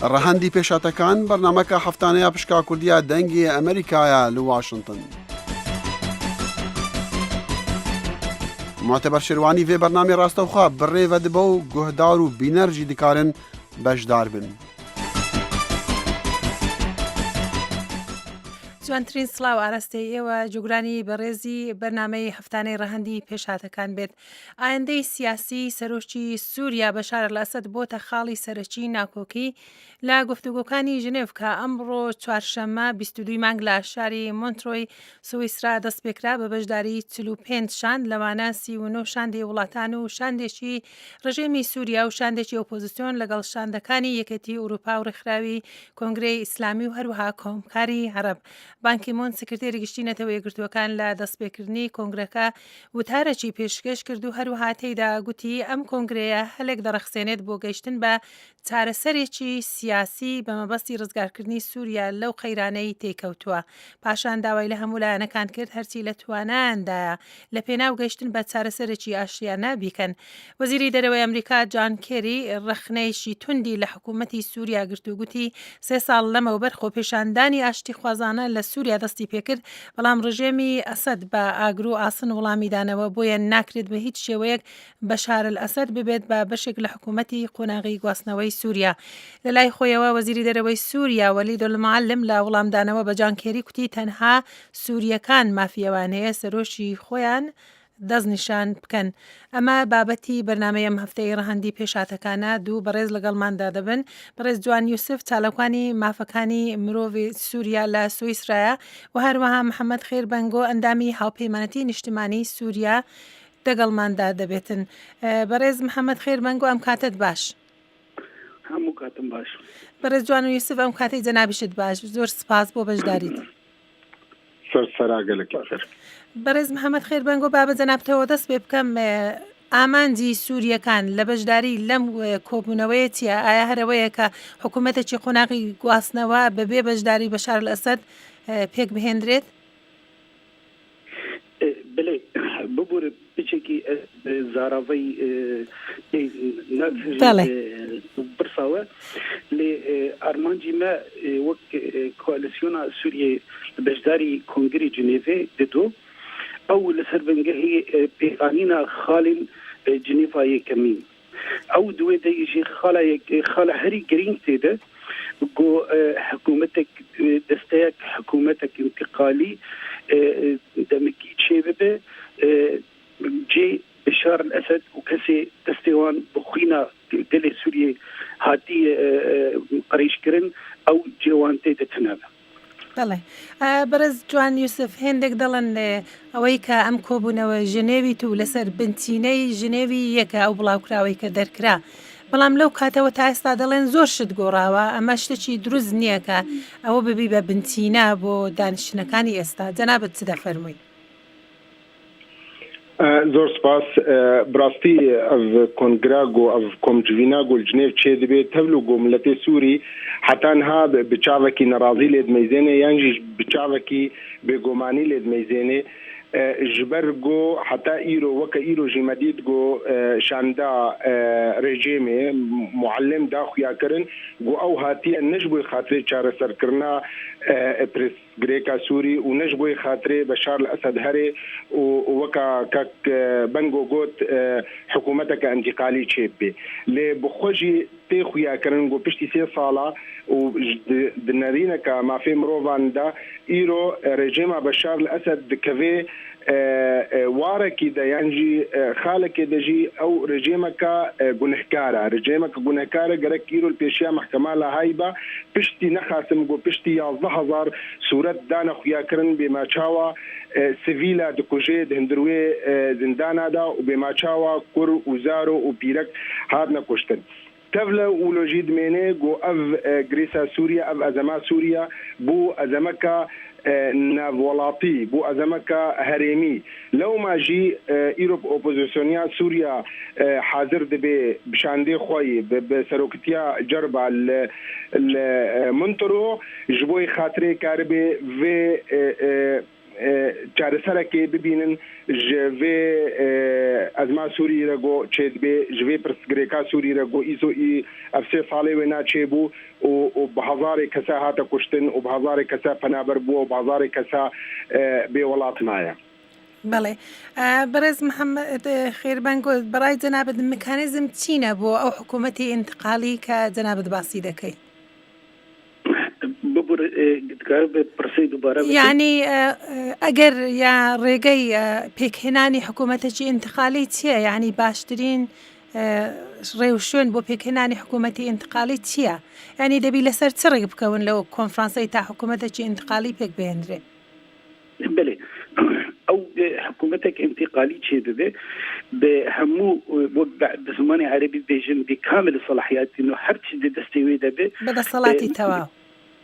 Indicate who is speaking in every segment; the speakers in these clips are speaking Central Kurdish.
Speaker 1: ڕەهەندی پێشاتەکان بەرنامەکە هەفتانەیە پشکا کوردیە دەنگی ئەمریکایە لە واشنگتن. معتبر شێروانی vê bernamê rastewxwe bi rê ve dibe û guhdar û bîner jî dikarin beşdar bin.
Speaker 2: جوانترین سڵاو ئاراستەی ئێوە جوگرانی بەڕێزی بەرنامەی هەفتانەی ڕەهەندی پێشاتەکان بێت. ئایندەی سیاسی سەرۆکی سووریا بەشار ئەسەد بۆتە خاڵی سەرەکی ناکۆکی لە گفتوگۆکانی ژنێڤ کە ئەمڕۆ چوارشەممە 22 مانگ لە شاری مۆنترۆی سوئیسرا دەست پێکرا بە بەشداری 45 شاند لەوانە 39 شاندی وڵاتان و شاندێکی ڕژێمی سووریا و شاندێکی ئۆپۆزیسیۆن لەگەڵ شاندەکانی یەکێتی ئوروپا و ڕێکخراوی کۆنگرەی ئیسلامی و هەروەها کۆمکاری عەرەب. بانکی مۆن سکرتێری گشتی نەتەوە یەکگرتووەکان لە دەستپێکردنی کۆنگرەکە وتارەکی پێشکەش کرد و هەروەها تێیدا گوتی ئەم کۆنگرەیە هەلێک دەرەخسێنێت بۆ گەیشتن بە چارەسەرێکی سیاسی بە مەبەستی ڕزگارکردنی سووریا لەو قەیرانەی تێکەوتووە. پاشان داوای لە هەموو لایەنەکان کرد هەرچی لە توانایاندایە لە پێناو گەیشتن بە چارەسەرێکی ئاشتیانە بیکەن. وەزیری دەرەوەی ئەمریکا جان کێری ڕخنەیشی توندی لە حکوومەتی سووریا گرت و گوتی 3 ساڵ لەمەوبەر خۆپێشاندانی ئاشتی خوازانە لە سووریا دەستی پێکرد، بەڵام ڕژێمی ئەسەد بە ئاگر و ئاسن وڵامی دانەوە بۆیە ناکرێت بە هیچ شێوەیەک بەشار ئەسەد ببێت بە بەشێک لە حکوومەتی قۆناغی گواستنەوەی سووریا. لە لای خۆیەوە وەزیری دەرەوەی سووریا وەلید المعەلم لە وەڵامدانەوە بە جان کێری کوتی تەنها سووریەکان مافیەوانەیە سەرۆشی خۆیان دەستنیشان بکەن. ئەمە بابەتی بەرنامەی ئەم هەفتەی ڕەهەندی پێشاتەکانە دوو بەڕێز لەگەڵماندا دەبن. بەڕێز جوان یوسف چالاکانی مافەکانی مرۆڤی سووریا لە سوئیسرایە و هەروەها محەممەد خێربەنگۆ ئەندامی هاوپەیمانەتی نیشتیمانی سووریا دەگەڵماندا دەبێتن. بەڕێز محەممەد خێربەنگۆ ئەم کاتت باش.
Speaker 3: هەموو کاتم باش.
Speaker 2: بەڕێز جوان و یوسف ئەم کاتەی جەنابیشت باش. زۆر سپاس بۆ بەشداریت. بەڕێز محەممەد خێربەنگۆ بابە جەنابتەوە دەست پێ بکەم ئامانجی سووریەکان لە بەشداری لەم کۆبوونەوەیە چیە؟ ئایا هەرەوەیە کە حکوومەتێکی قۆناغی گواستنەوە بەبێ بەشداری بەشار ئەسەد پێک بهێنرێت؟
Speaker 3: بڵێ ببوورە پچێکی زاراڤەی برساوە لێ ئارمانجی مە وەک کۆالسیۆنا سووریە بەشداری کۆنگری جنێڤێ ددۆ ئەو لەسەر بنگەهی پێقانینە خاڵین جنێڤا یەکەمین ئەو دوێ دەیژی خاڵە هەری گرنگ تێدە گۆ حکوومەتێک دەستەیەک حکوومەتێک انتقالی دەمەکی چێ ببێ جێ بشار الأسد وكسي تستيوان بخينا دل سوريا هاتي قريش كرن أو جوان تيتنابه.
Speaker 2: بەڵێ بەرز جوان یوسف هێندێک دەڵن ئەوەی کە ئەم کۆبوونەوە ژنێوی و لەسەر بنچینەی ژنێوی یەکە ئەو بڵاوکراوەی کە دەرکرا، بەڵام لەو کاتەوە تا ئێستا دەڵێن زۆر شت گۆڕاوە، ئەمە شتێکی دروست نییە کە ئەوە ببی بە بنچینە بۆ دانیشتنەکانی ئێستا. جەنابەت چ دەفەرمووی؟
Speaker 4: زۆر سپاس. براستی ئەv کۆنگراگ و ئەv کۆمجڤیناگ و جنێڤ چێ دەبێت هەولو گۆ ملەتێ سووری حتانها بچاوێکی نەڕازی لێ دمەیزێنێ یانجیش بچاوێکی بێگۆمانی لێ دمەیزێنێ جبر گو حتی ایرو وک ایرو جمدید گو شاندا رژیمه معلم دا خویا کرن گو او هاتی نجبوی خاطر چاره سر کرنا پرس گریکا سوری و نجبوی خاطر بشار الاسد هره و وکا کک بنگو گوت حکومتک انتقالی چیپی لی بخوجی تی خویا کرن گو پشتی 3 سالا و دنرینه که مافی مروان دا ایرو رژیم بشار الاسد دکوی وارکی دا یعنی خالک دجی او رژیمک گنهکاره رژیمک گنهکاره گرک ایرو الپیشیا محکمه لهایبا پشتی نخاسم گو پشتی 11000 صورت دان خویا کرن بما چاوا سیویلا دکوجه دهندروی زندانا دا و بما چاوا کور وزارو و پیرک هاد نکشتن تبلا ولوجید مینه گو اف گریسا سوریا اف ازما سوریا بو ازمکا ناولاطي بو ازمكا هريمي لو ما جي ايروب اوبوزيسيونيا سوريا حاضر دبي بشاندي خوي بسروكتيا جربا المنترو جبوي خاطري كاربي في چارەسەرێکی ببینن ژێ ئەزما سووری رەگۆ چێت بێ ژێ پرسگرێکا سووری رەگۆ ئیزۆئی ئەفسێ ساڵێ وێ ناچێ بوو و بە هەزارێک کەسا هاتە کوشتن و بە هەزارێک کەسا پەنابەر بووە و بە هەزارێک کەسا بێ وڵاتمایە.
Speaker 2: بەڵێ بەڕێز محەممەد خێربانگۆ بەڕای جەنابەت مکانیزم چینە بۆ ئەو حکوومەتی ئینتقالی کە جەنابەت باسی دەکەی؟ یعنی ئەگەر یا ڕێگەی پێکهێنانی حکوومەتێکی ئینتقالی چییە؟ یعنی باشترین ڕێوشێن بۆ پێکهێنانی حکوومەتی ئینتقالی چییە؟ ینی دەبی لەسەر چ ڕێک بکەون لەو کۆنفرانسەی تا حکوومەتێکی ئینتقالی پێک بهێنرێ؟
Speaker 3: بله او حكومتك انتقالي شيء ده بهمو بزمان عربي بيجن بكامل الصلاحيات انه حرب شديد دستوي ده
Speaker 2: بدا صلاتي تواو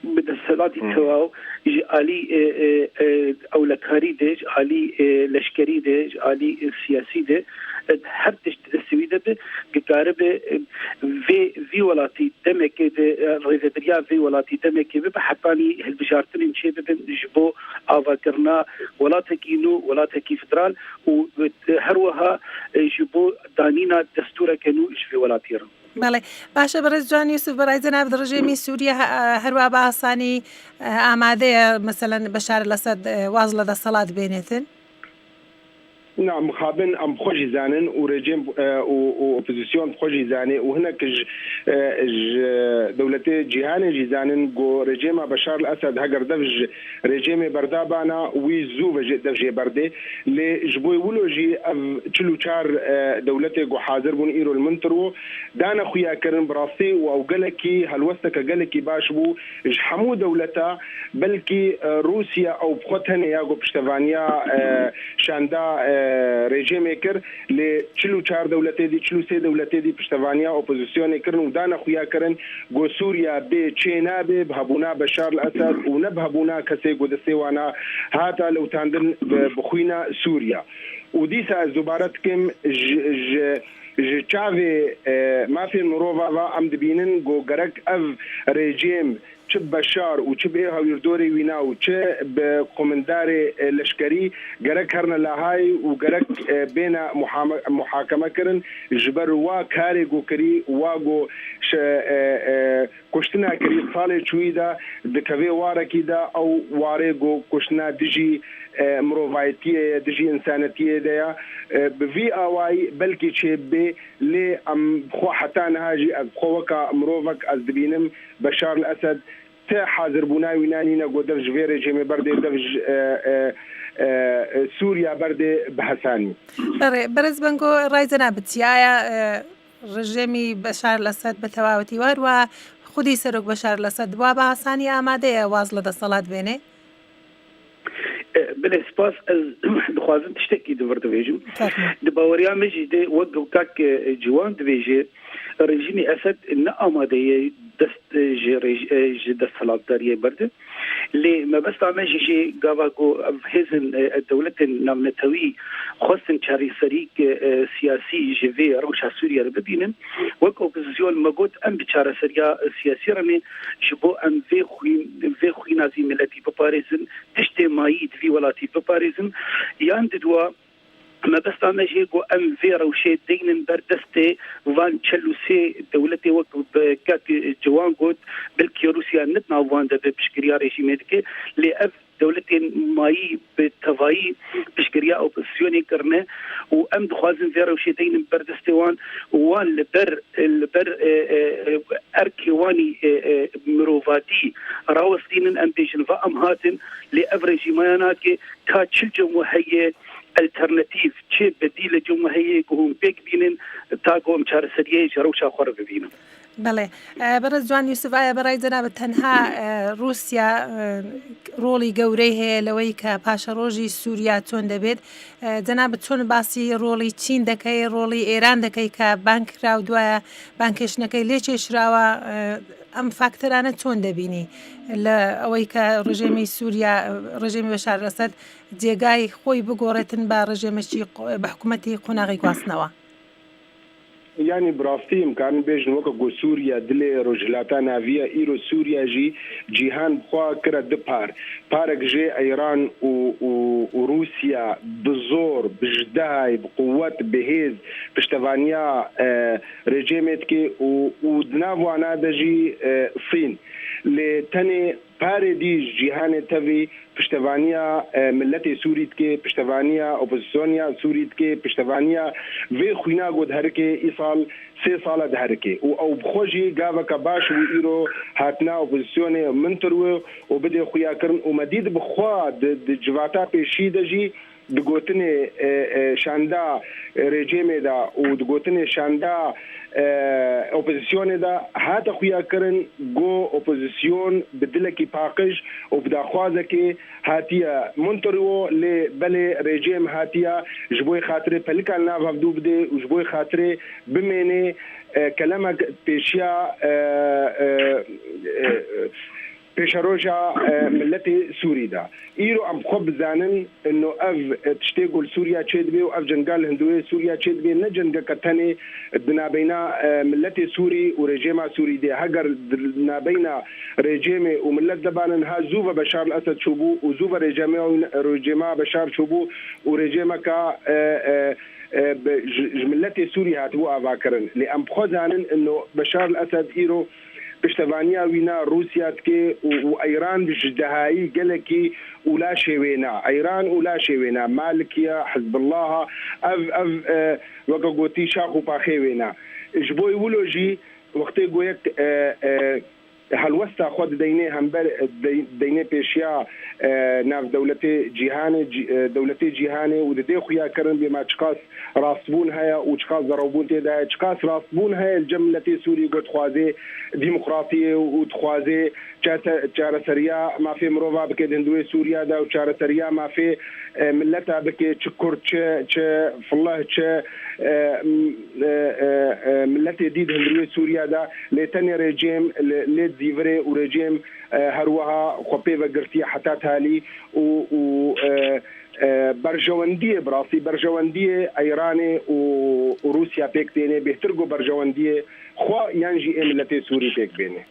Speaker 3: بدا صلاتي تواو يجي علي او لكاري ده علي لشكري ده علي سياسي ده حرب دستوي ده بقارب في ولاتي دمك ريفدريا في ولاتي دمك بحطاني هالبشارتين شيء بنجبو افكرنا ولا تكينو ولا تكي فدرال وهروها جبو دانينا دستور كانوا في ولاتيرا.
Speaker 2: بەڵێ باشە بەڕێز جوان یوسف بەڕای جەنابەت ڕژێمی سووریا هەروە بە ئاسانی ئامادەیە مەسەلەن بەشار لەسەد واز لە دەسەڵات بێنێتن؟
Speaker 4: نعم مخابن ام خوشي زانن ورجيم واوبوزيسيون خوشي زاني وهناك دولتي جيهاني جيزانن جو رجيم بشار الاسد هاجر دفج رجيم بردابانا ويزو دفج بردي لجبوي ولوجي تشلو شار دولتي جو حاضر بون ايرو المنترو دانا خويا كرن براسي واوغلكي هلوستك قالكي باشبو حمو دولتا بلكي روسيا او بخوتهن ياغو بشتفانيا شاندا رژیم کرد ل 44 دولتی دی 43 دولتی دی پشتوانیا اپوزیسیون کردن و دانا خویا کردن گو سوریا به چینا به بهبونا بشار الاسد و نه بهبونا کسی گو دسیوانا هاتا لو تاندن بخوینا سوریا و دیسا زبارت کم چاوی مافی مروفا و ام دبینن گو گرک اف رژیم چه بشار و چه به هاویردوری وینا و چه به قومندار لشکری گرک هرن لهای و گرک بین محاکمه کرن جبر وا کاری گو کری وا گو کشتنا کری سال چوی دا دکوی وارکی دا او واره گو کشتنا دجی مروفایتیه دجی انسانتیه دیا بوی آوائی بلکی چه به لی ام خو حتی نهاجی از خوکا مروفک از دبینم بشار الاسد حاضر بونا وینانینا گو دفج وی رژیم برده دفج سووریا برده بەحەسانی.
Speaker 2: بەڕێز بەنگۆ ڕای جەنابەت چیایە ڕژێمی بەشار لەسەد بە تەواوەتی وەروە خودی سەرۆک بەشار لەسەد وا بە ئاسانی ئامادەیە واز لە دەسەڵات بێنێ؟
Speaker 3: بله سپاس از دخوازم تشتکی دور دویجم دباوریا مجی ده وقت کاک جوان دویجه رژیمی اسد نه آماده دست دست سلاطداری برده لی ما بس عمل شيء قابو هزن الدولة النمطوي خاصة شاري سريك سياسي جوي روشة سوريا ببينن وك اوبوزيسيون ماغوت ام بشارة سريا سياسي رمي شبو ام في خوين نازي ملتي بباريزن تشتي مايد في ولاتي بباريزن يانددوا ما بس عم شيء جو ام في روشة دينن بردسته وان تشلوسي دولتي وقت بكات جوان قد بلكي روسيا نتنا وان ده بشكريا ريجيم دكه لأف دولتين ماي بتفاي بشكريا اوبوزيسيوني كرنه وام دخوازن في روشة دينن بردسته وان البر اركيواني مروفاتي راوستين ام بيجن فام هاتن لأف ريجيماناكي كاتشل جمهورية الترناتيف چه بدیل جمهوریه که هم بک بینن تا قوم چهار سریه جروش آخر ببینن.
Speaker 2: بله برای جوان یوسف آیا برای جناب تنها روسیا رولی گوری هی لوی که پاش روزی سوریا تون دبید جناب تون باسی رولی چین دکی رولی ایران دکی که بانک راو دوای بانکش نکی لیچش راو ام فاکتورانه تون دبینی لوی که رژیم سوریا رژیم بشار الاسد جگای خوی بگورتن با رژیمشی با حکومتی قناعی قاسنوا.
Speaker 4: يعني براستي امكان بيج نوكا جو سوريا دلي رجلاتا نافيا ايرو سوريا جي جيهان بخوا كرا دبار بارك جي ايران وروسيا بزور بجداي بقوات بهيز بشتفانيا رجيمت كي ودنافو انا دجي صين لتاني پاره دیج جیهان تاوی پشتوانیا ملت سوریت که پشتوانیا اپوزیسیونیا سوریت که پشتوانیا وی خوینا گود هرکه ای سال 3 سال ده هرکه او بخوجی گاوا کباش و ایرو هاتنا اپوزیسیون منترو و بده خویا کرن و مدید بخوا د جواتا پیشی دجی دگوتن شاندا رژیم دا و دگوتن شاندا اپوزیسیون دا هات خویا کرن گو اپوزیسیون بدلکی پاکش و بداخوازه که هاتیا منترو ل بله رژیم هاتیا جبوی خاطر پلکان ناف هفدو بده و جبوی خاطر بمینه کلمک پیشیا پیشروجا ملت سوری دا ایرو ام خوب زانن انه اف تشتغل سوريا تشدبي واف جنگال هندوي سوريا تشدبي نجنگ كتني بنابينا ملت سوري ورجيم سوري دي هاجر بنابينا رجيم وملت دبان ها زوفا بشار الاسد شوبو وزوفا رجيم بشار شوبو ورجيم كا ملت سوري هاتبو افاكرن لام خزانن انه بشار الاسد ايرو پشتوانیا وینا روسیا که و ایران بجدهایی گلکی ولا شوینا ایران ولا شوینا مالکیا حزب الله اف وقوتی شاخو پاخوینا جبوی ولوجی وقتی گویک هلوستا خود دینه همبر دینه پیشیا ناف دولتی جیهانی و ده خویا کرن بما چقاس راسبون هيا و چقاس ضربون تدا چقاس راسبون هيا الجملة سوري قد خوازي ديمقراطية و تخوازي چار سريا ما في مروفا بك هندوي سوريا دا و چار سريا ما في ملتا بك چكر چ فالله چ ملت ديد هندوي سوريا دا لتني رجيم لت زيفري و رجيم هروها خوبي وقرتي حتى تالي و برجواندیه براسی برجواندیه ایرانی و روسیا پیک دینه بهترگو برجواندیه خوا یانجی ملت سوری پیک بینه.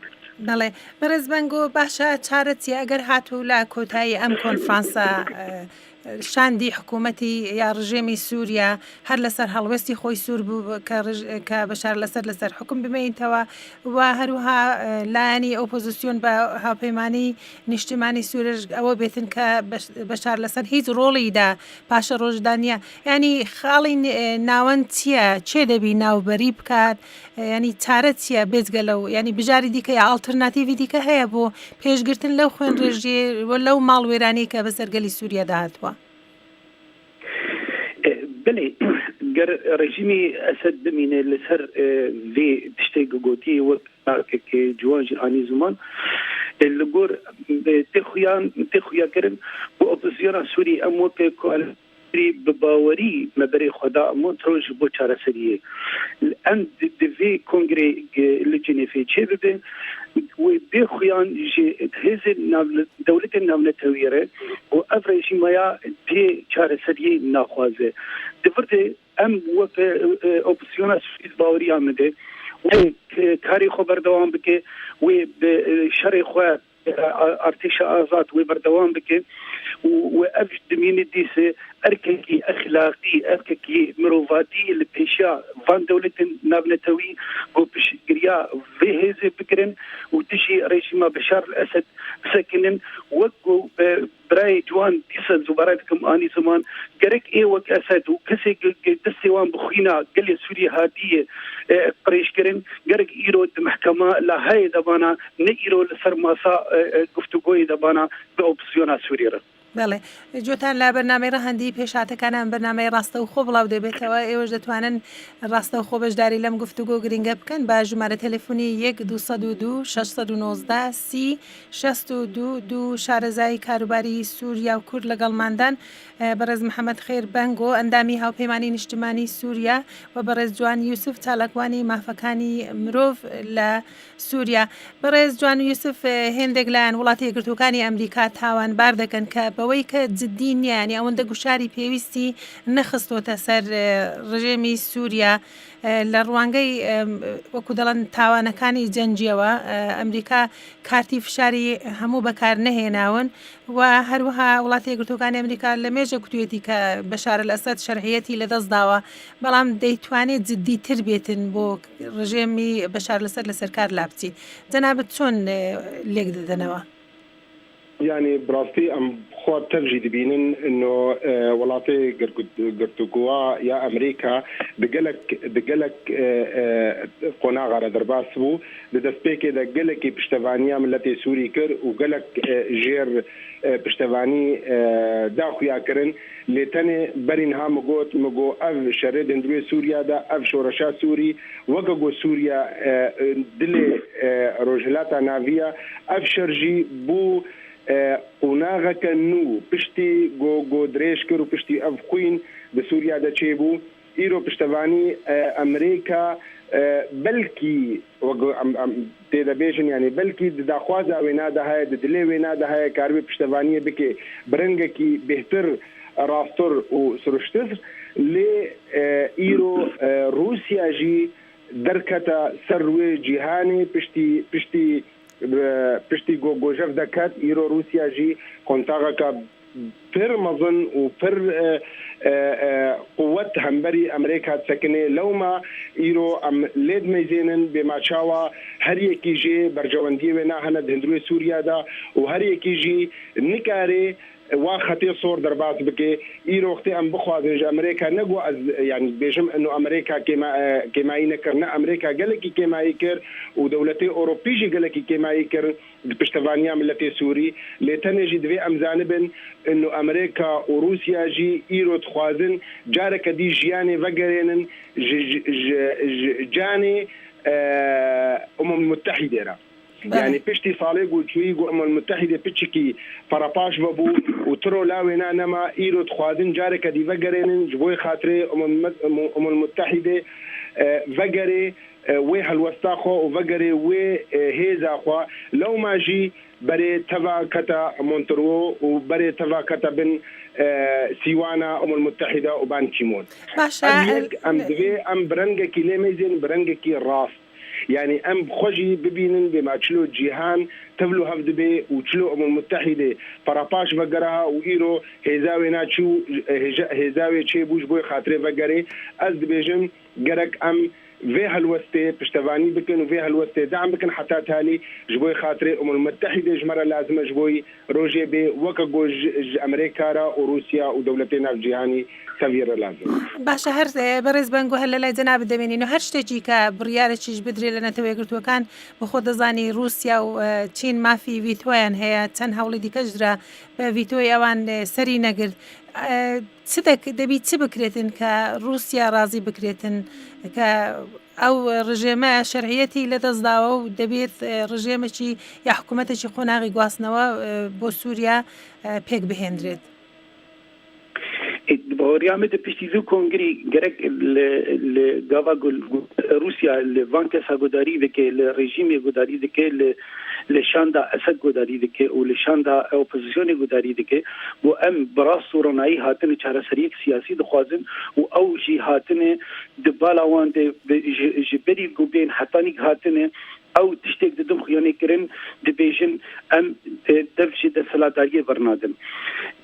Speaker 2: بله برزبنگو باشه چارتی اگر هاتو لا کوتای ام کنفرانسا شاندی حکومتی یا رژیمی سووریا هەر لەسەر هەڵوێستی خۆی سوور بوو کە بەشار لەسەر حکم بمێنیتەوە و هەروها لایەنی ئۆپۆزیسیۆن بە هاوپەیمانی نیشتیمانی سوورش ئەوە بێتن کە بەشار لەسەر هیچ ڕۆڵیدا پاشە ڕۆژدانە ینی خاڵی ناوەند چییە چێ دەبی ناوبەری بکات ینی چارە چییە بێزگە لەو ینی بژاری دیکە یا ئالتەرناتیڤی دیکە هەیە بۆ پێشگرتن لەو خوێن ڕێژیە لەو ماڵوێرانی کە بەسەرگەلی سووریا داهاتوە.
Speaker 3: بله گر رژیمی اسد بمینه لسر وی تشتی گوتی و که جوان جهانی زمان لگور تخویا کرن و اپوزیسیون سوری امو که بباوری مبری خدا منتروج بو چاره سریه ام دوی کنگره لجنفی چه ببین و بخویان هز دولت ناونتویره و افریشی مایا دی چاره سریه ناخوازه دورده ام وقت اپوزیسیون سوری باوری آمده و کاری خو بردوام بکه و شر خو ارتش آزاد و بردوام بکه و اف دمین دیسه ارككي اخلاقي ارككي مروفاتي البيشا فان دولة نابنتوي وبش قريا في هذه بكرن وتشي رئيس بشار الاسد ساكنن وقو براي جوان ديسل زباراتكم اني زمان قرك اي وك اسد وكسي دستوان بخينا قال سوريا هاديه قريش كرن قرك ايرو محكمه لا هاي دبانا نيرو لسرماسا گفتگوی دبانا باوبسيونا سوريا.
Speaker 2: بله جوتان لا برنامه رهندی پێشاتەکانان بەرنامەی ڕاستە و خۆ بڵاو دەبێتەوە ئێوەش دەتوانن ڕاستە و خۆ بەشداری لەم گفتوگۆ گرنگە بکەن با ژمارە تەلەفۆنی 1202 619 30 62 شارەزای کاروباری سووریا و کورد لەگەڵماندان بەڕێز محەممەد خێر بەنگۆ ئەندامی هاوپەیمانی نیشتیمانی سووریا و بەڕێز جوان یوسف چالاکوانی مافەکانی مرۆڤ لە سووریا. بەڕێز جوان یوسف هێندێک لایەن وڵاتی یەکگرتووەکانی ئەمریکا تاوانبار دەکەن کە بەوەی کە جددی نییە ینی ئەوەندە گوشاری پێویستی نەخستۆتە سەر ڕژێمی سووریا لە ڕوانگەی وەکو دەڵەن تاوانەکانی جەنجیەوە ئەمریکا کارتی فشاری هەموو بەکار نەهێناون و هەروەها وڵاتی یەکگرتووەکانی ئەمریکا لە مێژە کوتوێتی کە بەشار الئەسەد شەرعیەتی لەدەست داوە بەڵام دەیتوانێت جددیتر بێتن بۆ ڕژێمی بەشار الئەسەد لەسەر کار لابچین. جەنابەت چۆن لێک دەدەنەوە؟
Speaker 4: يعني براستي ام خود ترجي دبينن انه ولاتي قرتوكوا يا امريكا دقلك قناغ على درباسبو بدسبيك دقلك بشتفانيا ملتي سوري كر وقلك جير بشتفاني داخو يا كرن لتني برينها مقو اف شرد اندوي سوريا دا اف شورشا سوري وقو سوريا دلي روجلاتا نافيا اف شرجي بو قناغك نو پشتی گو درێژ کرد و پشتی ئەف خوین بە سووریا دەچێبوو ئیرۆ پشتەوانی ئەمریکا بەلکی تێدەبێژن یعنی بەلکی داخوازا وێنادا هەیە دلێ وێنادا هەیە کاربێ پشتەوانیە بکێ برنگێکی بهتر ڕاستتر و سروشتر لێ ئیرۆ رووسیاژی دەرکەتە سەر وێ جیهانی پشتی گۆژەف دەکات ئیرۆ رووسیاژی کۆنتاغەکە پر مەزن و پر قوت هەمبەری ئەمریکا سەکنێ لەوما ئیرۆ ئەم لێت مەیزێنن بێماچاوە هەریەکی ژێ بەرجەوەندی وێ ناهەنە هەندروێ سووریادا و هەریەکیژی نکارێ وا خەتێ سۆر دەرباز بکێ ئیرۆختی ئەم بخوازێژ ئەمریکا نەگو یعنی بێژم ئەنو ئەمریکا کێمایی نەکردنە ئەمریکا گەلێکی کێمایی کرد و دەولەتی ئۆروپیژی گەلێکی کێمایی کرد پشتەوانیا ملەتی سووری لێ تەنێژی دوێ ئەمزانە بن ئەنو ئەمریکا و رووسیاژی ئیرۆ دخوازن جارێکە دی ژیانێ ڤەگەرێنن جانێ ئومم متحیدێرە يعني پشتی صالح گوچوی گو امم المتحده پچکی پراپاش ببو و ترو لاوینا نما ایرو تخوادن جاره کدی وگرینن جبوی خاطره امم المتحده وگری وی هلوستا خو و وگری وی هیزا خو لو ماجی بري تبع كتا مونترو وبري تبع كتا بن سيوانا المتحده وبان كيمون ام برنجكي لميزين برنجكي راس يعني ام خوجي ببينن بما تشلو جيهان تبلو هفد بي وتشلو المتحده فراباش وغرها وايرو هيزاوي ناتشو هيزاوي تشي بوش بوي خاطري وغري از دبيجن غرك ام في هالوسته پشتواني بكن وفي هالوسته دعم بكن حتى تالي جبوي خاطري المتحده جمره لازم جبوي روجي بي وكغو امريكا را وروسيا ودولتين الجهاني سفير لازم
Speaker 2: باشا هر برز بنگو هل لا جناب دمينينو هر شتي کا بريارچ بدري لنا تويگرتو كان بخود زاني روسيا و چين ما في فيتوين هي تن هولي دي كجرا بفيتوي اوان سري نگرد صدق دبي تبكرتن كروسيا راضي بكرتن ك او رژیمە شەرعیەتی لەدەستداوە و دەبێت ڕژێمێکی یا حکوومەتێکی خۆناغی گواستنەوە بۆ سووریا پێک بهێنرێت.
Speaker 3: باوریامه د پشتیزو کنگری گرک لگاوا روسیا لوانکسا گوداری دکه لرژیم گوداری دکه لشاندا اسد گوداری دکه و لشاندا اپوزیسیون گوداری دکه و ام براس سورنایی هاتن چارەسەریەک سیاسی دخوازن و او جی هاتن د بالاوان د جبری گوبین حتانی هاتن او تشتێک دەدەم خیانەیەکردن دەبێژن ئەم دەفشی دەسەڵاتداریە بەرنادن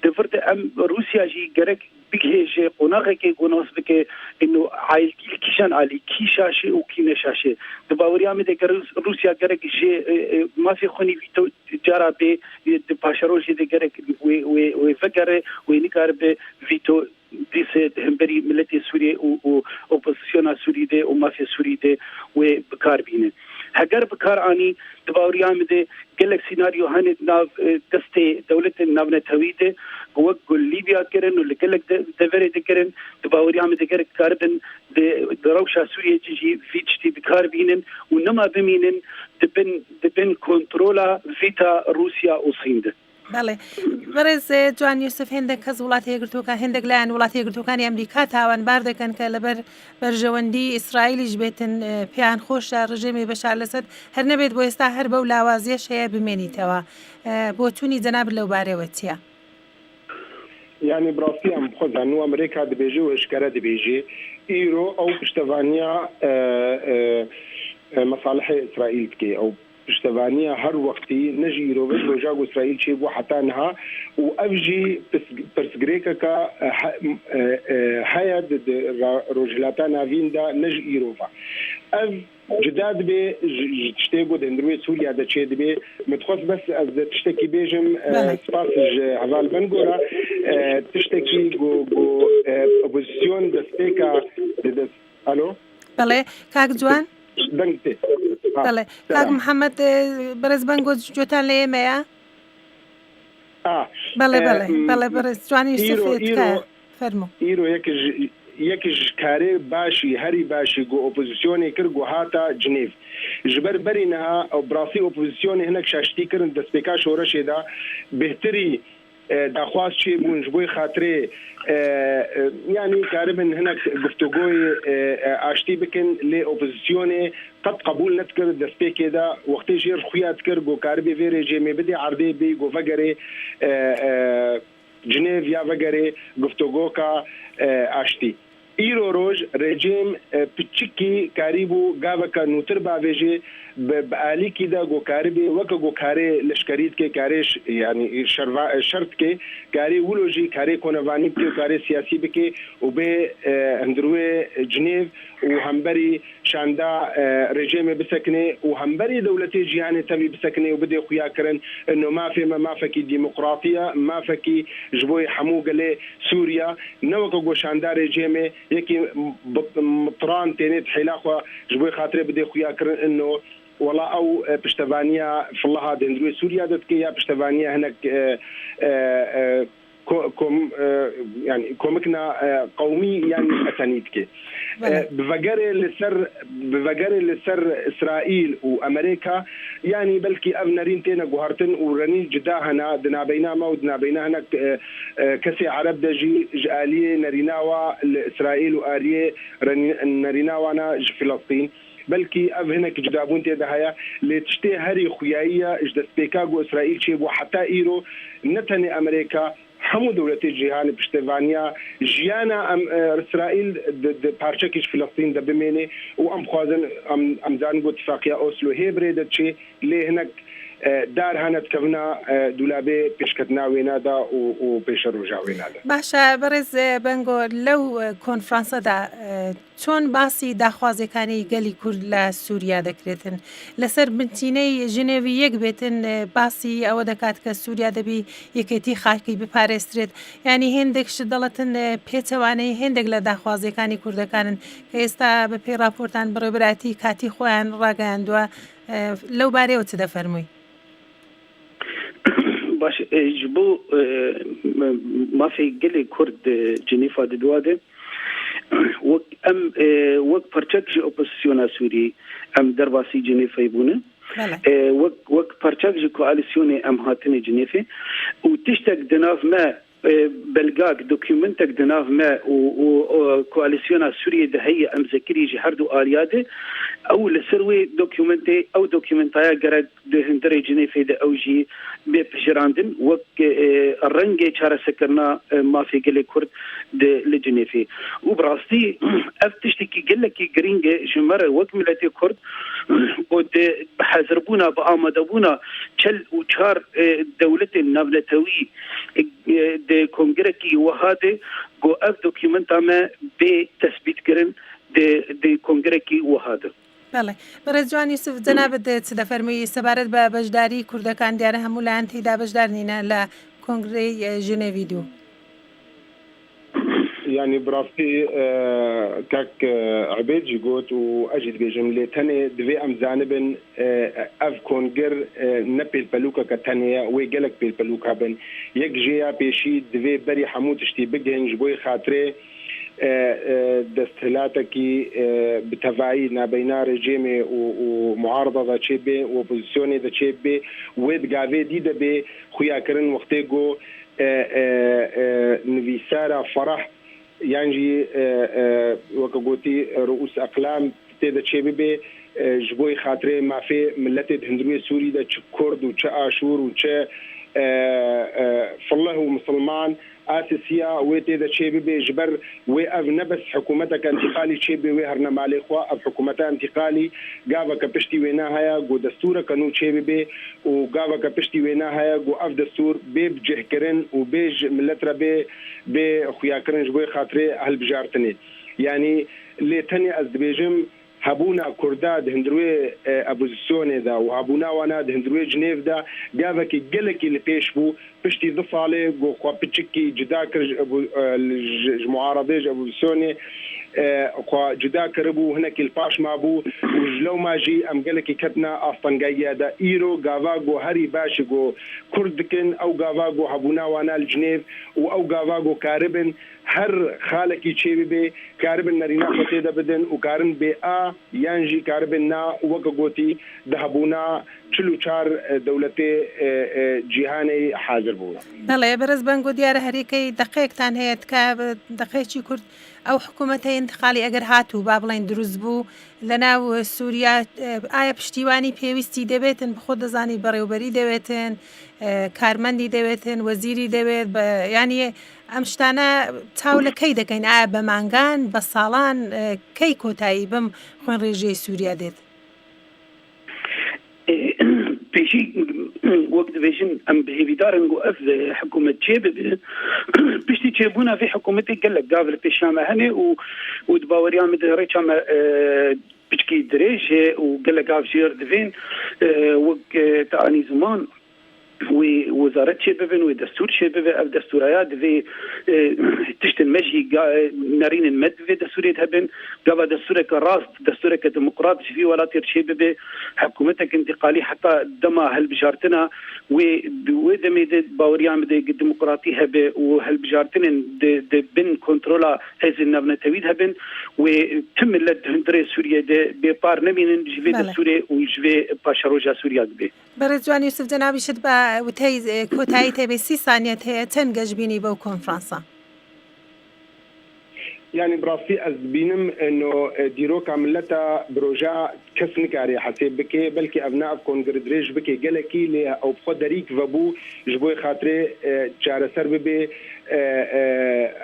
Speaker 3: دەفرتە ئەم رووسیاژی گەرەک بگهێژێ قۆناغێکی گۆناس بکێ ئینو عایلگیل کیشان عالی کی شاشێ و کی نەشاشێ دەباوەریامە دەگەر رووسیا گەرەک ژێ مافی خۆنی ویتۆ جارا بێ پاشەڕۆژێ دەگەرەک وێ ڤەگەڕێ وێ نیکار بێ ویتۆ دیسه هەمبەری ملەتی سووریێ و ئۆپۆزیسیۆنا سووری دێ و مافیا سووری دێ وێ بکار بینێ هەگەر بکارانی دباوریان بدێ gelek senaryo hani nav destê dewletên navnetewî de wek gul Libya kirin û li gelek deverê dikirin di baweriya me digerek karibin di rewşa Sûriyê jî vî tiştî bikar bînin û nema bimînin dibin kontrola vîta Rûsya û Sîn de.
Speaker 2: بەڵێ بەڕێز جوان یوسف هێندێک کەس وڵاتی یەکگرتووەکان هێندێک لایەن وڵاتی یەکگرتووەکانی ئەمریکا تاوانبار دەکەن کە لەبەر بەرژەوەندی ئیسرائیلیش بێتن پێیان خۆشە ڕژێمی بەشار لەسەد هەر نەبێت بۆ ئێستا هەر بەو لاوازیەش هەیە بمێنیتەوە بۆ چوونی جەناب لەو بارەوە چییە؟
Speaker 4: يعني براسي ام خذ انه امريكا دبيجي واشكرا دبيجي إيرو أو بشتفانيا مصالح إسرائيل كي أو بشتفانيا هر وقتي نجي روبت وجاو إسرائيل شيء وحتانها وأفجي برسغريكا كا هيا روجلاتانا فيندا نجي إيروفا أف جداد بي تشتاقو دندروي سوريا دا تشيد بي متخص بس از تشتكي بيجم سباسج عفال بنقورا تشتكي جو اوبوزيسيون دستيكا الو
Speaker 2: بله كاك جوان
Speaker 4: دنگتي
Speaker 2: بله كاك محمد برز بنقو جوتان ليه ميا بله برز جواني يوسف فرمو
Speaker 4: إيرو یکیش کاری باشی هری باشی گو اپوزیسیونی کر گو هاتا جنیف جبر برینها او براسی اپوزیسیونی هنک شاشتی کرن دستپیکا شورش دا بهتری داخواست چی بون جبوی خاطره يعني كاربن هناك گفتگوی آشتی بکن لی اپوزیسیونی قد قبول نتكر دستپیک دا وقتی جیر خویات کر گو کاربی ویری جیمی بدی عرضی بی گو وگره جنیف یا وگره گفتگو کا آشتی ایرو روز رژیم پچکی کاریبو گاوکا نوتر باویجه بآلی کی دا گو کاربی وکا گو کاری لشکریت کے کاریش یعنی شرط کے کاری ولوجی کاری کونوانی بکی کاری سیاسی بکی و بے هندروی جنیف و همبری شاندا رژیم بسکنه و همبری دولتی جهانی تبی بسکنه و بده خویا کرن انه ما فکی دیمقراطیه ما فکی جبوی حمو گله سوریا نوکا گو شاندا رژیم یکی مطران تینیت حلاخوا جبوی خاطره بده خویا کرن انه والله او بشتفانيا في الله دندروي سوريا دتك يا بشتفانيا هناك يعني كومكنا قومي يعني اسانيدك بفجر لسر اسرائيل وامريكا يعني بلكي ابنرين تينا جوهرتن ورني جداهنا دنا بينما ودنا بيننا هناك كسي عرب دجي جاليه نريناوا لاسرائيل واريه نريناوانا فلسطين بلكي أب هناك جدابون تدهايا لتشتي هري خوياية جدت بيكاغو إسرائيل شيء وحتى إيرو نتني أمريكا حمو دولة الجيهان بشتفانيا جيانا إسرائيل بارشكش فلسطين ده بميني وأم خوازن أم زانقو اتفاقية أوسلو هيبريدت شيء ليه هناك دار هانت كفنا دولابي بيشكتنا وينادا وبيشرو جاوينادا
Speaker 2: باشا برز بنگو لو کنفرانسا دا چون باسی داخوازی کانی گلی کورد لسوریا دکرتن لسر بنتینه جنوی یک بیتن باسی او دکات که سوریا دبی یکیتی خاکی بپارسترد یعنی هندک شدالتن پیتوانی هندک لداخوازی کانی کورد کانن که استا بپی راپورتان برابراتی کاتی خوان راگاندوا لو باره وچه دا فرموی
Speaker 3: باش جبو ما في قلي كرد جنيفا دواده وك برچك اوبوزيسيون سوري ام درباسي جنيفا يبونه وك برچك كواليسيون ام هاتني جنيفا وتشتك دناف ما بلغاك دوكيومنتك دناف ما وكواليسيون سوريا ده هي ام ذكري جهردو آلياده او لسروي دوكيومنتي او دوكيومنتايا قرد هندري جنيفي ده اوجي بيجراندن وك الرنجي چاره سكرنا ما في قلي كرد لجنيفي وبراستي افتشتكي قلكي جرينجي جمره وك ملتي كرد بود بحزربونا بآمدبونا چل وچار دولة النابلتوي ده كونغركي وهاده جو اف دوكيومنتا ما بتثبيت كرن ده كونغركي وهاده
Speaker 2: بله برای جوان یوسف جناب چه فرمی سبارت به بجداری کردکان دیاره همو لعنتی دا بجدار نینا ل کنگره ژنوی دو
Speaker 4: يعني برافتي كاك عبيد جيغوت واجد بجملة تاني دوي ام زانبن اف كونجر نبي البلوكا كتانيا ويقلك بالبلوكا بن يك جيا بيشي دوي بري حمود اشتي بجهن جبوي خاطري دستهلاتكي بتفاعي بين رجيمي ومعارضة ذا تشيبي وبوزيسيوني ذا تشيبي ويد قافي ديدا بي خويا كرن وقتيقو نفيسارة فرح يعني وكقولتي رؤوس أقلام تيدا تشيبي بي جبوي خاطري ما في ملتي هندروية سوري دا كرد وشا آشور وشا فالله ومسلمان اساسيه وتيدا شي بجبر واف نبس حكومتك انتقالي شي وهرنا مالي خوا اف حكومتها انتقالي قافا كبشتي وينها جو دستور كانوا شي بي وقافا كبشتي وينها جو اف دستور بجه كرن وبيج ملترا بي خويا كرن جوي خاطري اهل بجارتني يعني اللي تاني ازدبيجم هبونا كرداد هندروي ابوزيسيون ذا وهبونا وانا هندروي جنيف ذا قافك جلكي اللي بيشبو بشتي ضفالي جو خوا بتشكي جداكر معارضه ابوزيسيون خوا جداكر ابو هناك الباش مابو وجلو ماجي ام قالك كتنا اصلا دا ايرو غافاغو هري باشغو كردكن او غافاغو هبونا وانا الجنيف او غافاغو كاربن هر خالكي تشيبي بي كاربن نرينا فتيدا بدن وكارن بي يانجي كاربن نا وقوتي ذهبونا چلو چار دولتي جيهاني حاضر بونا
Speaker 2: بله برز بانگو دیار هریکی دقیق تان هیت که دقیقی کرد او حکومتی انتقالی اگر هاتو بابلین دروز بو لناو سوریا آیا پشتیوانی پیوستی دبیتن بخود دزانی بریوبری دبیتن کارمندی دبیتن وزیری دبیت یعنی امشتانا تاول کی دکین آیا بمانگان بسالان کی کوتایی بم خوان ریجی سوریا دید
Speaker 3: بيجي وقت فيجن ام بهيدار نوقف حكومه تشيب بيشتي تشيبونا في حكومتي قال لك قابل في الشام هني ودباوريا مدري شام بتشكي دريج وقال لك افشير دفين وقت تاني زمان ووزارة شبابن ودستور شباب أو دستوريات في تشت المجي نارين المد في دستوريات هبن قبل دستورك الراست دستورك ديمقراطي في ولا شباب حكومتك انتقالي حتى دما هالبجارتنا ودمي باوريان بدي ديمقراطي هب وهالبجارتنا بن كنترولا هذه النبنة تويد هبن وتم لد هندري سوريا ببار نمين جفي دستوري وجفي باشروجا سوريا دبي
Speaker 2: برزوان يوسف جنابي شد با وتي كوتاي تبي 6 ثانية تنجج بيني بو كونفرنسا
Speaker 4: يعني براسي أزبينم إنه ديروك عملتها بروجا كسنكاري حسب بكي بلكي أبناء كونغردريج بكي جلكي لي أو بخدريك فبو جبوي خاطري شعر سرب بي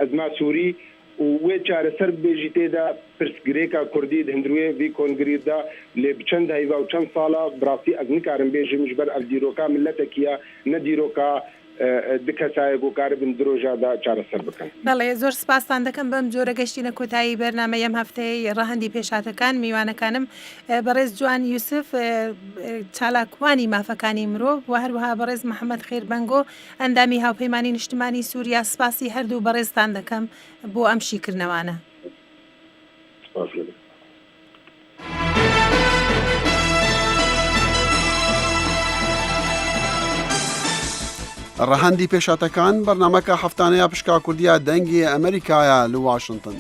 Speaker 4: أزمة سوري وشعر سرب بيجي دا برسجريكا كردي هندروي في كونغريدا اللي بچند هيفا وچند صالة براسي أزنكارم بيجي مجبر الديروكا ملتها كيا نديروكا دکسایگو کاربن دروجا دا چاره سر بکن.
Speaker 2: بله زور سپاسان دکم بام جوره گشتین کوتاهی برنامه یم هفته راهندی پیشاتکان میوانه کانم برز جوان یوسف چالاکوانی مافکانی مرو و هر وها برز محمد خیر بنگو اندامی هاوپیمانی اجتماعی سوریا سپاسی هر دو برزتان دکم بو امشی کرنوانه.
Speaker 1: ڕەهەندی پێشاتەکان بەرنامەکە هەفتانەیە پشکا کوردیە دەنگی ئەمریکایە لە واشنگتن.